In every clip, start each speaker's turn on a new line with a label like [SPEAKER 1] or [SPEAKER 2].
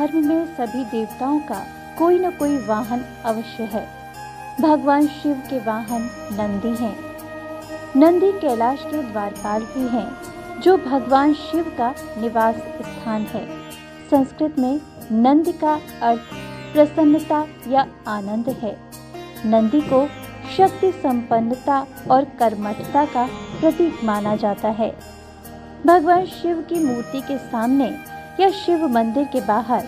[SPEAKER 1] धर्म में सभी देवताओं का कोई न कोई वाहन अवश्य है। भगवान शिव के वाहन नंदी हैं। नंदी कैलाश के द्वारपाल भी हैं, जो भगवान शिव का निवास स्थान है। संस्कृत में नंदी का अर्थ प्रसन्नता या आनंद है। नंदी को शक्ति संपन्नता और कर्मठता का प्रतीक माना जाता है। भगवान शिव की मूर्ति के सामने या शिव मंदिर के बाहर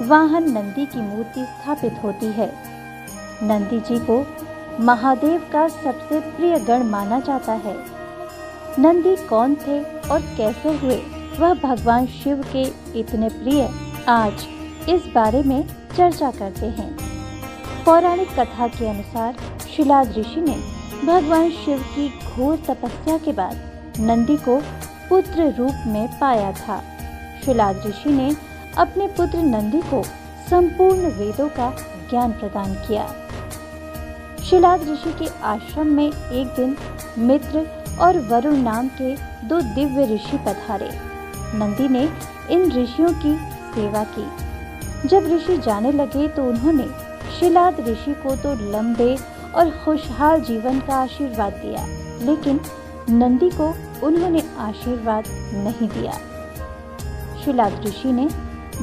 [SPEAKER 1] वाहन नंदी की मूर्ति स्थापित होती है। नंदी जी को महादेव का सबसे प्रिय गण माना जाता है। नंदी कौन थे और कैसे हुए वह भगवान शिव के इतने प्रिय, आज इस बारे में चर्चा करते हैं। पौराणिक कथा के अनुसार शिलाद ऋषि ने भगवान शिव की घोर तपस्या के बाद नंदी को पुत्र रूप में पाया था। शिलाद ऋषि ने अपने पुत्र नंदी को संपूर्ण वेदों का ज्ञान प्रदान किया। शिलाद ऋषि के आश्रम में एक दिन मित्र और वरुण नाम के दो दिव्य ऋषि पधारे। नंदी ने इन ऋषियों की सेवा की। जब ऋषि जाने लगे तो उन्होंने शिलाद ऋषि को तो लंबे और खुशहाल जीवन का आशीर्वाद दिया, लेकिन नंदी को उन्होंने आशीर्वाद नहीं दिया। शिलाद ऋषि ने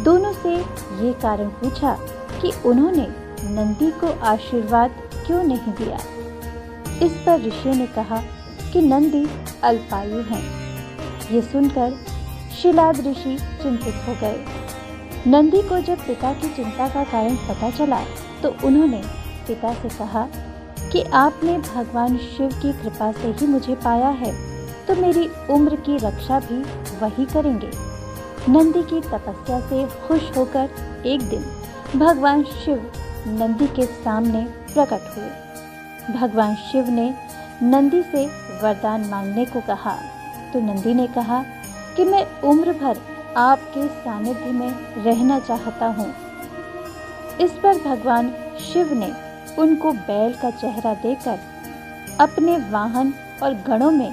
[SPEAKER 1] दोनों से ये कारण पूछा कि उन्होंने नंदी को आशीर्वाद क्यों नहीं दिया। इस पर ऋषि ने कहा कि नंदी अल्पायु हैं। ये सुनकर शिलाद ऋषि चिंतित हो गए। नंदी को जब पिता की चिंता का कारण पता चला तो उन्होंने पिता से कहा कि आपने भगवान शिव की कृपा से ही मुझे पाया है, तो मेरी उम्र की रक्षा भी वही करेंगे। नंदी की तपस्या से खुश होकर एक दिन भगवान शिव नंदी के सामने प्रकट हुए। भगवान शिव ने नंदी से वरदान मांगने को कहा तो नंदी ने कहा कि मैं उम्र भर आपके सानिध्य में रहना चाहता हूँ। इस पर भगवान शिव ने उनको बैल का चेहरा देकर अपने वाहन और गणों में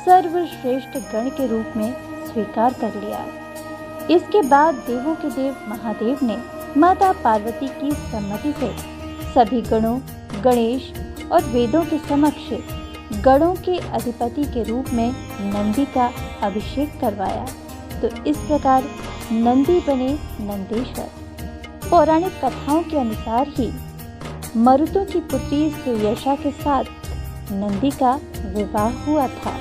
[SPEAKER 1] सर्वश्रेष्ठ गण के रूप में स्वीकार कर लिया। इसके बाद देवों के देव महादेव ने माता पार्वती की सम्मति से सभी गणों, गणेश और वेदों के समक्ष गणों के अधिपति के रूप में नंदी का अभिषेक करवाया। तो इस प्रकार नंदी बने नंदेश्वर। पौराणिक कथाओं के अनुसार ही मरुतों की पुत्री सुयशा के साथ नंदी का विवाह हुआ था।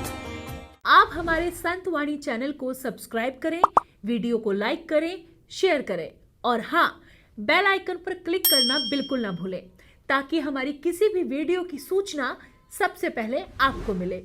[SPEAKER 2] आप हमारे संत वाणी चैनल को सब्सक्राइब करें, वीडियो को लाइक करें, शेयर करें और हाँ, बेल आइकन पर क्लिक करना बिल्कुल ना भूलें, ताकि हमारी किसी भी वीडियो की सूचना सबसे पहले आपको मिले।